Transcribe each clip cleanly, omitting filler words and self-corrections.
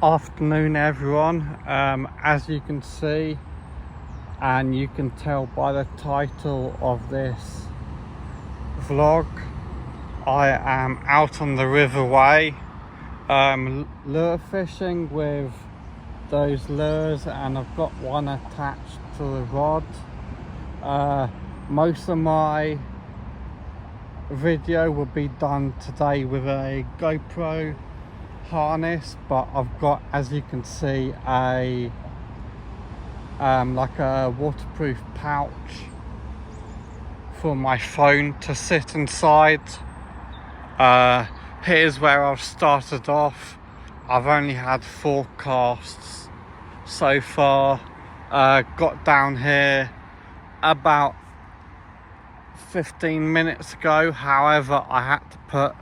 Afternoon everyone. As you can see, and you can tell by the title of this vlog, I am out on the River Wey, lure fishing with those lures, and I've got one attached to the rod. Most of my video will be done today with a GoPro harness, but I've got, as you can see, a like a waterproof pouch for my phone to sit inside. Here's where I've started off. I've only had 4 casts so far. Got down here about 15 minutes ago. However, I had to put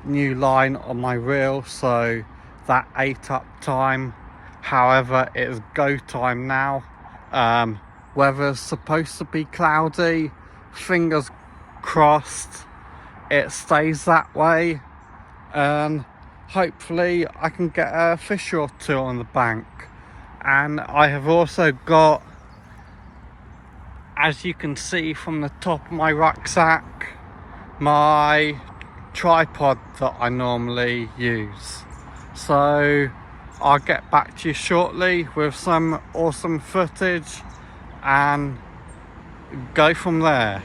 new line on my reel, so that ate up time. However, it is go time now. Weather's supposed to be cloudy. Fingers crossed it stays that way, and hopefully I can get a fish or 2 on the bank. And I have also got, as you can see from the top of my rucksack, my tripod that I normally use. So I'll get back to you shortly with some awesome footage and go from there.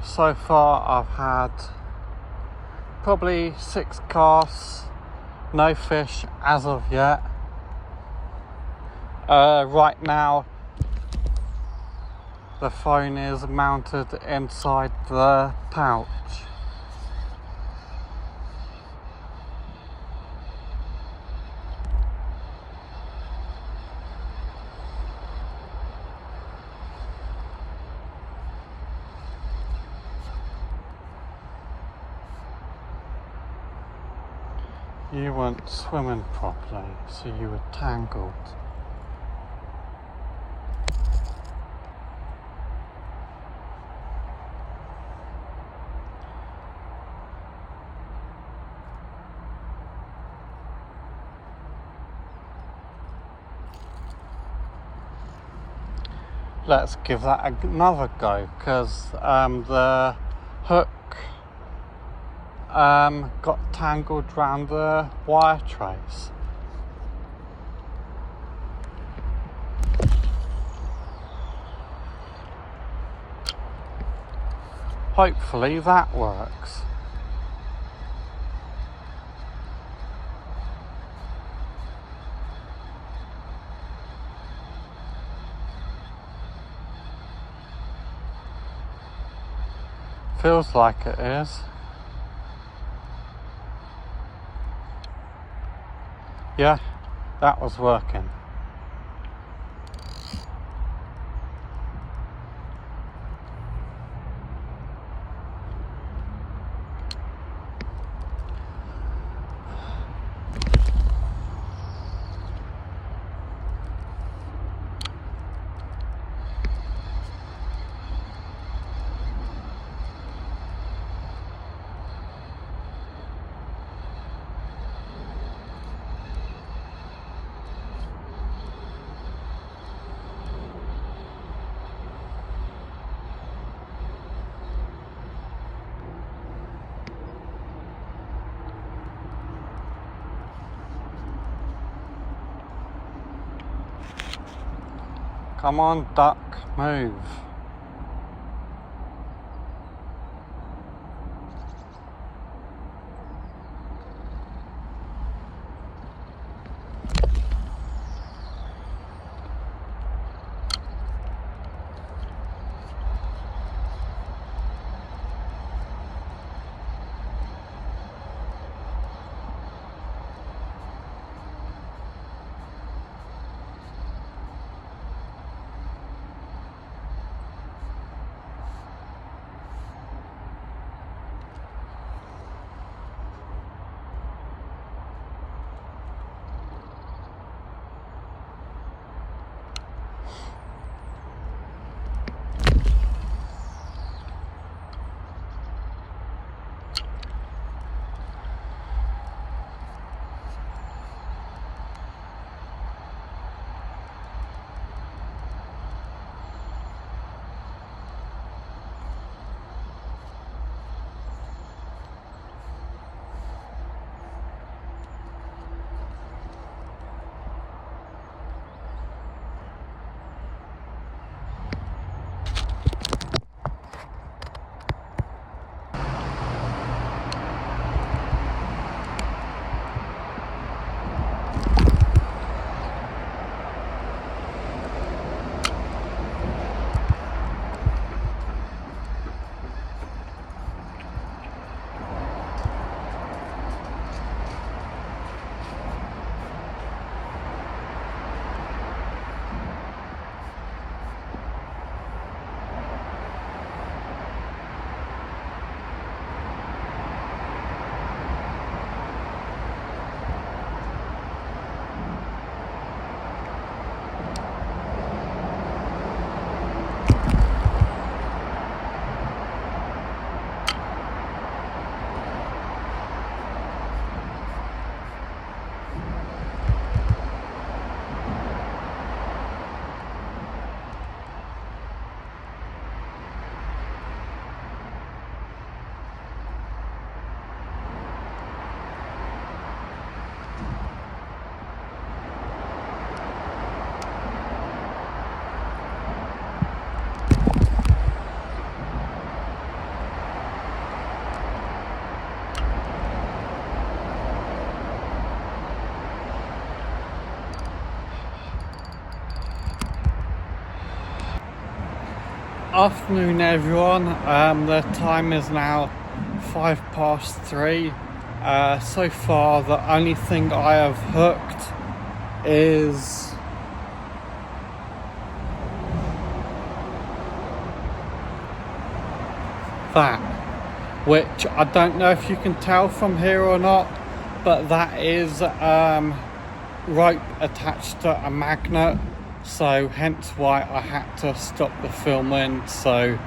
So far I've had probably 6 casts, no fish as of yet. Right now the phone is mounted inside the pouch. You weren't swimming properly, so you were tangled. Let's give that another go, because the hook got tangled round the wire trace. Hopefully that works. Feels like it is. Yeah, that was working. Come on, duck, move. Afternoon everyone, the time is now 3:05. So far the only thing I have hooked is that, which I don't know if you can tell from here or not, but that is rope attached to a magnet, so hence why I had to stop the filming so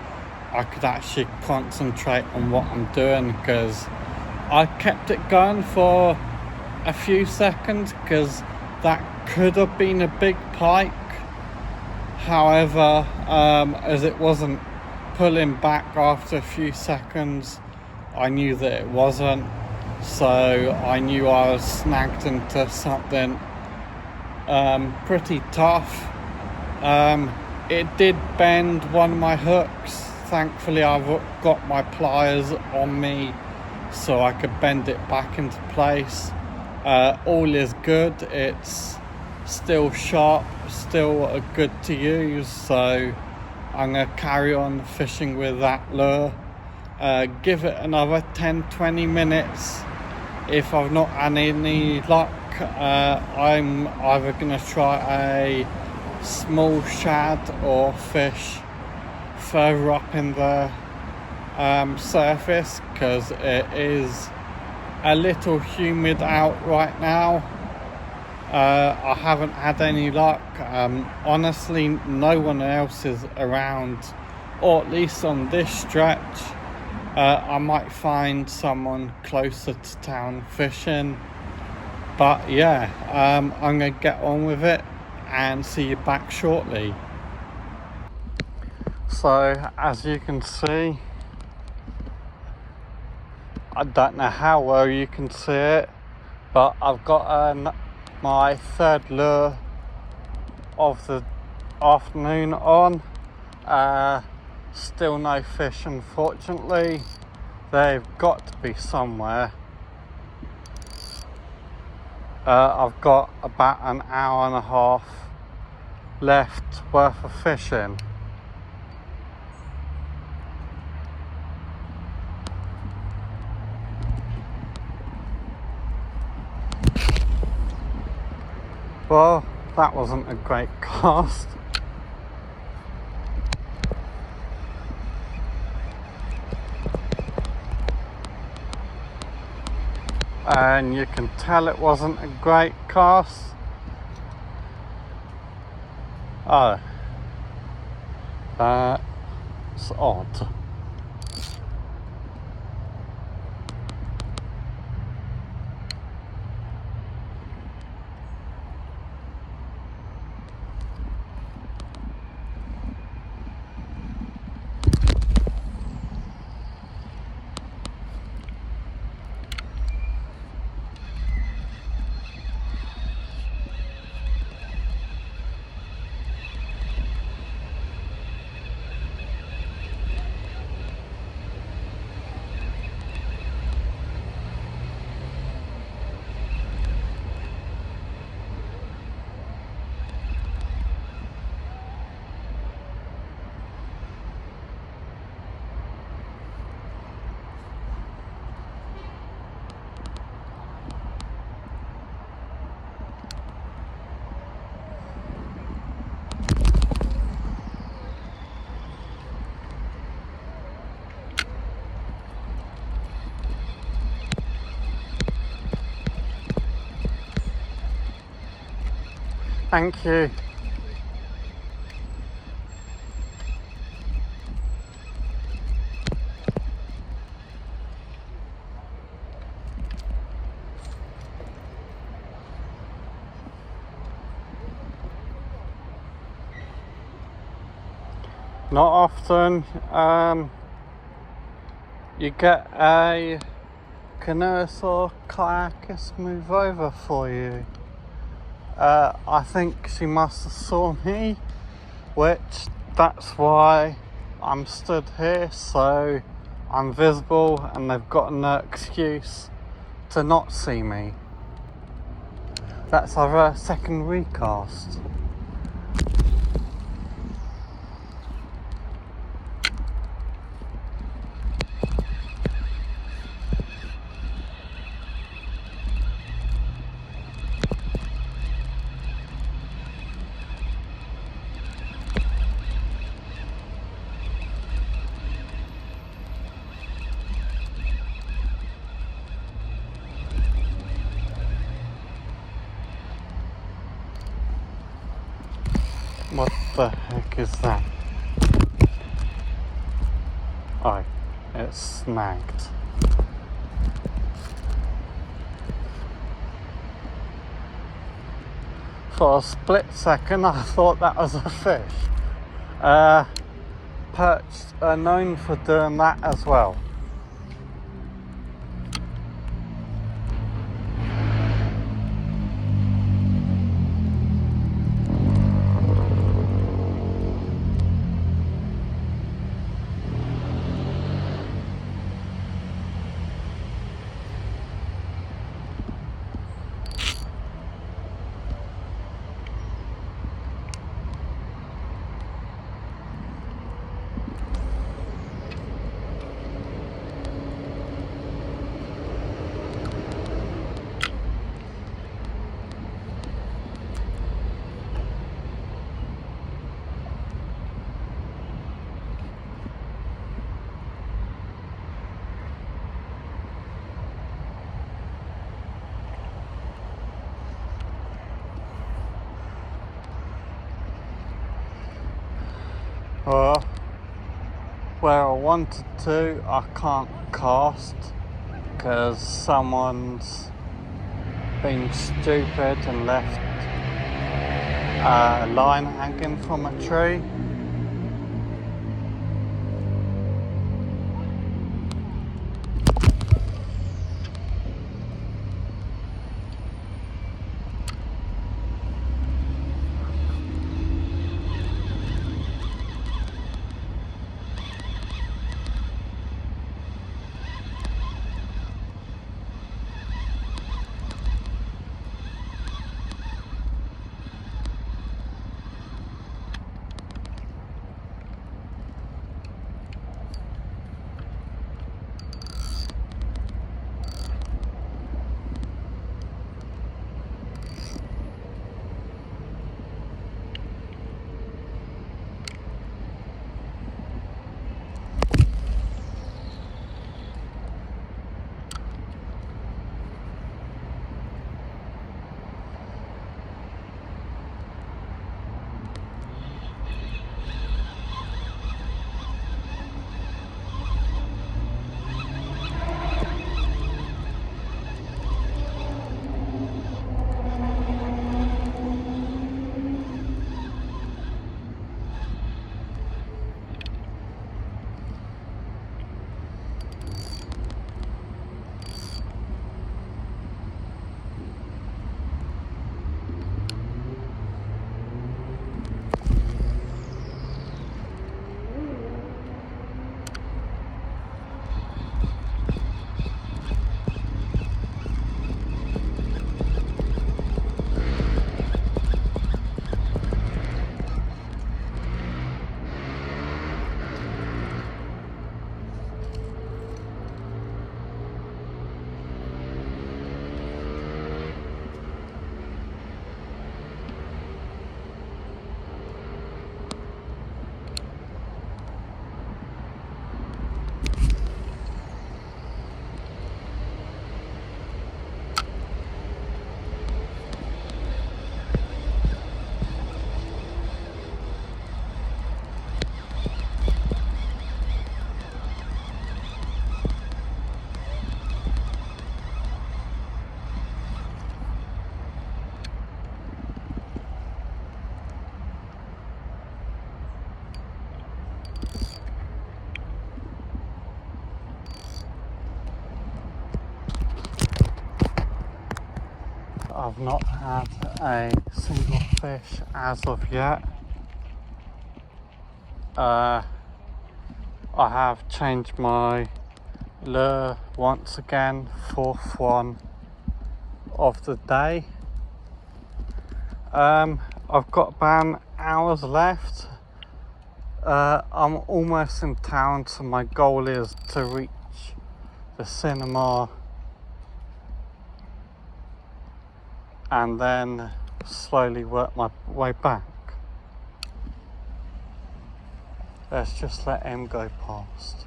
I could actually concentrate on what I'm doing, because I kept it going for a few seconds because that could have been a big pike. However, as it wasn't pulling back after a few seconds, I knew that it wasn't, so I knew I was snagged into something pretty tough. It did bend one of my hooks. Thankfully I've got my pliers on me so I could bend it back into place. All is good, it's still sharp, still good to use, so I'm going to carry on fishing with that lure. Give it another 10-20 minutes. If I've not had any luck, I'm either going to try a small shad or fish further up in the surface, because it is a little humid out right now. I haven't had any luck. Honestly, no one else is around, or at least on this stretch. I might find someone closer to town fishing, but yeah, I'm gonna get on with it and see you back shortly. So as you can see, I don't know how well you can see it, but I've got my third lure of the afternoon on. Still no fish, unfortunately. They've got to be somewhere. I've got about an hour and a half left worth of fishing. Well, that wasn't a great cast. And you can tell it wasn't a great cast. Oh, it's odd. Thank you. Not often you get a canoeist or kayakist move over for you. I think she must have saw me, which that's why I'm stood here, so I'm visible and they've got no excuse to not see me. That's our second recast. What the heck is that? Oh, it's snagged. For a split second I thought that was a fish. Perch are known for doing that as well. Well, where I wanted to, I can't cast because someone's been stupid and left a line hanging from a tree. I've not had a single fish as of yet. I have changed my lure once again, fourth one of the day. I've got about hours left. I'm almost in town, so my goal is to reach the cinema and then slowly work my way back. Let's just let him go past.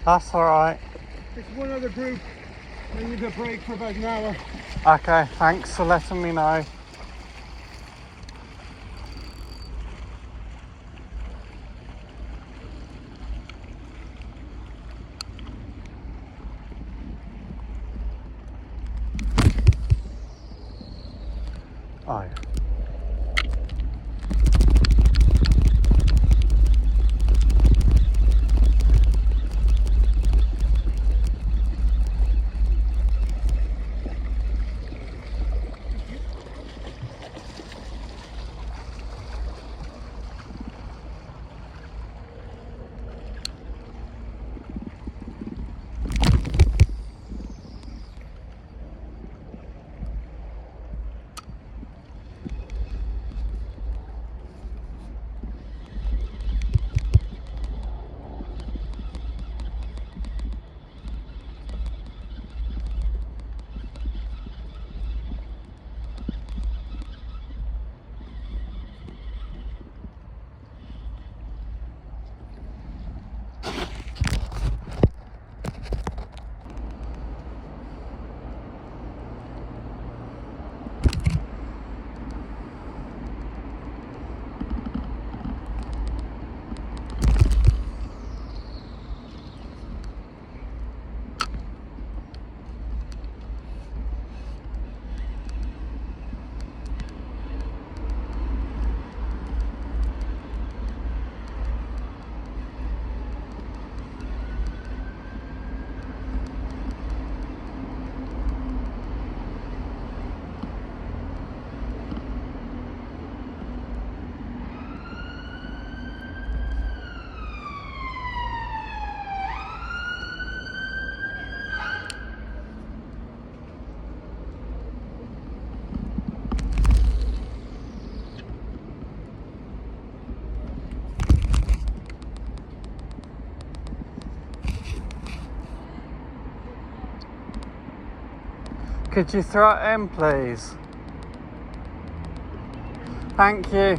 That's alright. It's one other group. They need a break for about an hour. Okay, thanks for letting me know. Oh, yeah. Could you throw it in, please? Thank you.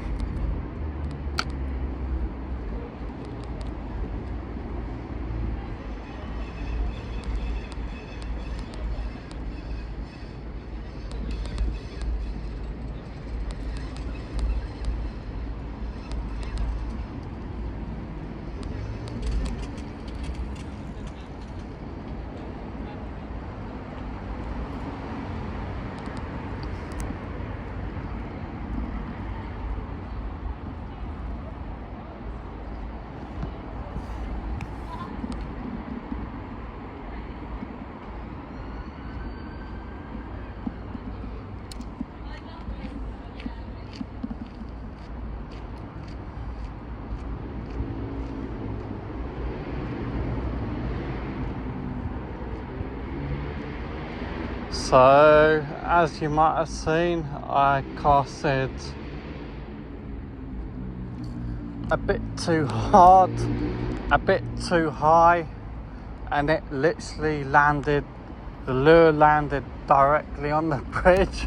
So, as you might have seen, I casted a bit too hard, a bit too high, and it literally landed, the lure landed directly on the bridge.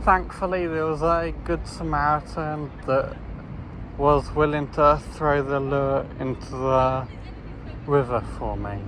Thankfully there was a good Samaritan that was willing to throw the lure into the river for me.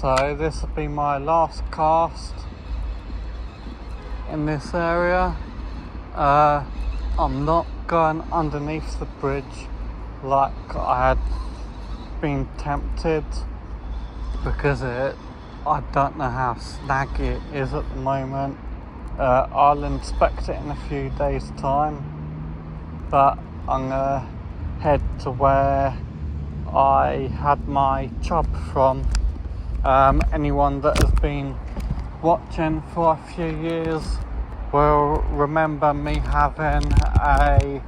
So this will be my last cast in this area. I'm not going underneath the bridge like I had been tempted, because I don't know how snaggy it is at the moment. I'll inspect it in a few days time, but I'm gonna head to where I had my chub from. Anyone that has been watching for a few years will remember me having a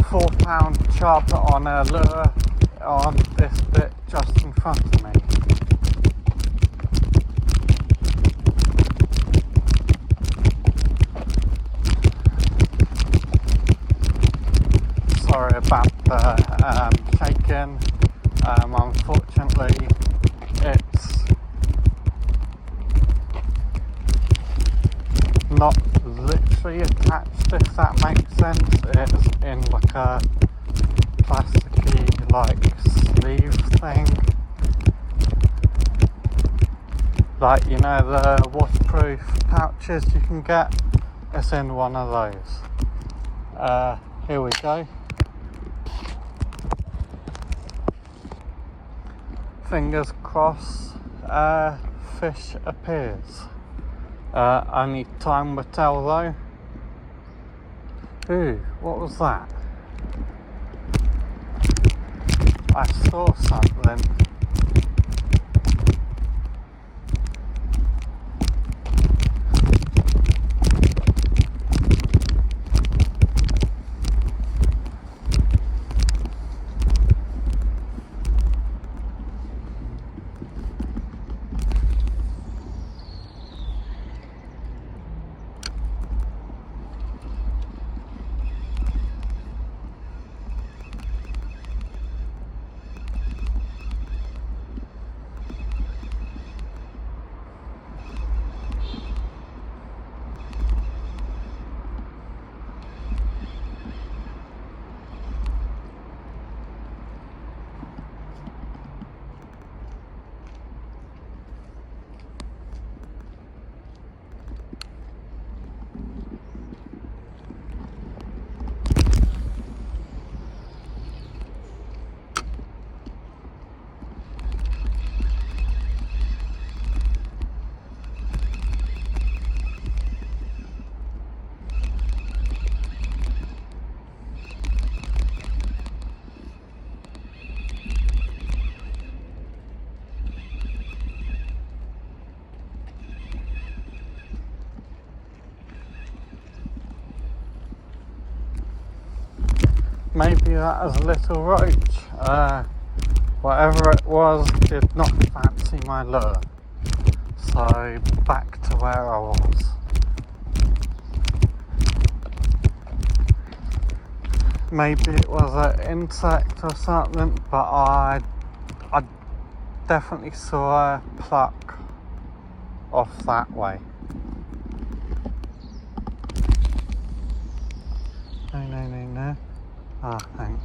4-pound chub on a lure on this bit just in front of me. Sorry about the shaking. Unfortunately, it's not literally attached, if that makes sense. It's in like a plasticky sleeve thing, like, you know, the waterproof pouches you can get. It's in one of those. Here we go. Fingers crossed, fish appears. Only time will tell though. Ooh, what was that? I saw something. Maybe that was a little roach. Whatever it was did not fancy my lure. So back to where I was. Maybe it was an insect or something, but I definitely saw a pluck off that way. No. Ah, thanks.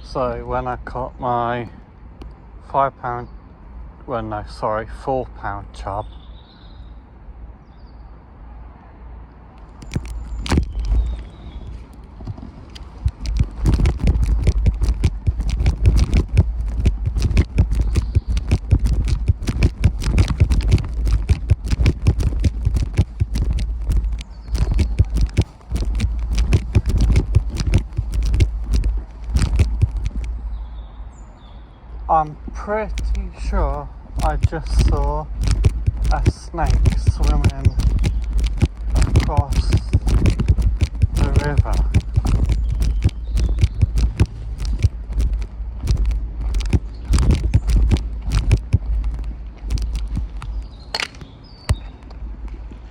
So when I caught my £5, well no, sorry, £4 chub. I'm pretty sure I just saw a snake swimming across the river.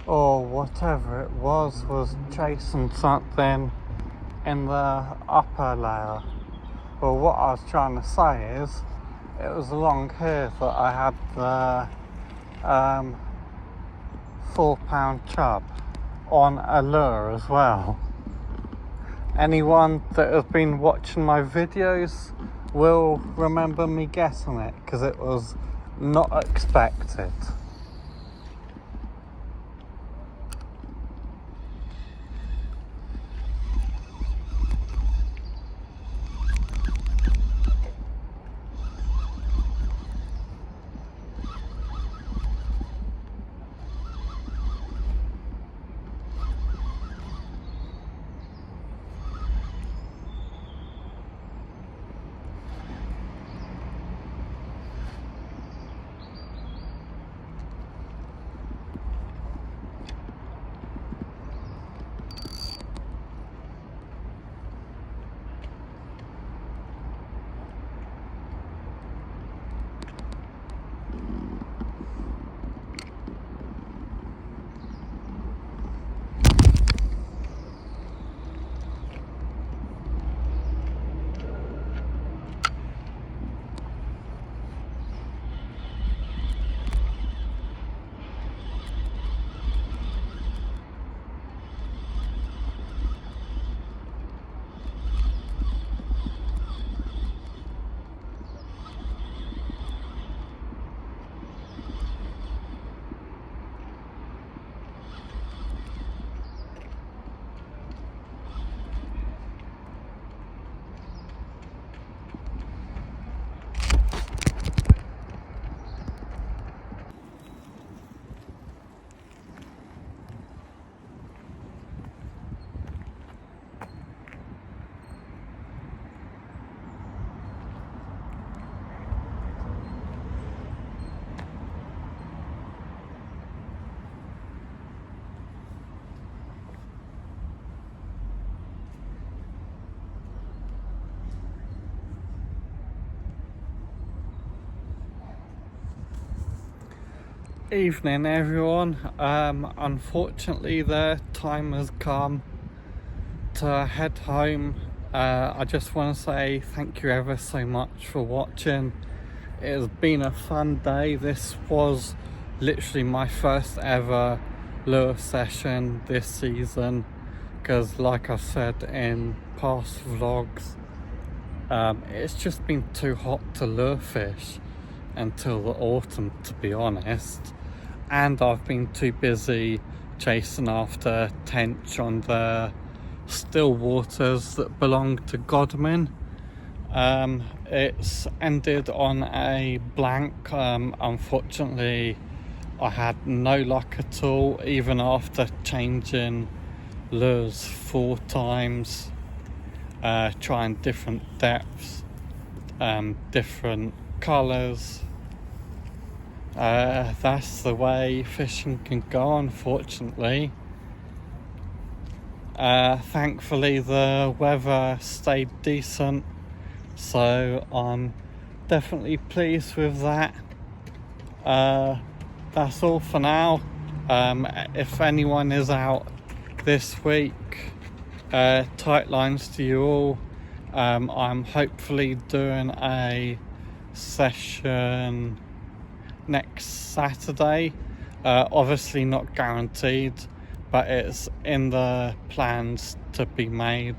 Or whatever it was chasing something in the upper layer. Well, what I was trying to say is, it was along here that I had the £4 chub on a lure as well. Anyone that has been watching my videos will remember me guessing it, because it was not expected. Evening everyone. Unfortunately the time has come to head home. I just want to say thank you ever so much for watching. It has been a fun day. This was literally my first ever lure session this season, because like I said in past vlogs, it's just been too hot to lure fish until the autumn, to be honest, and I've been too busy chasing after tench on the still waters that belong to Godman. It's ended on a blank. Unfortunately I had no luck at all, even after changing lures 4 times, trying different depths, different colours. That's the way fishing can go, unfortunately. Thankfully the weather stayed decent, so I'm definitely pleased with that. That's all for now. If anyone is out this week, tight lines to you all. I'm hopefully doing a session next Saturday. Obviously not guaranteed, but it's in the plans to be made.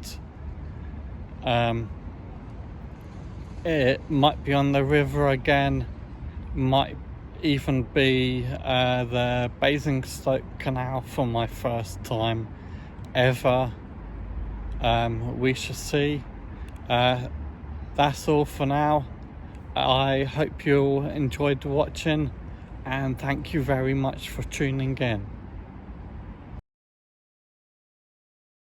It might be on the river again, might even be the Basingstoke Canal for my first time ever. We shall see. That's all for now. I hope you all enjoyed watching, and thank you very much for tuning in.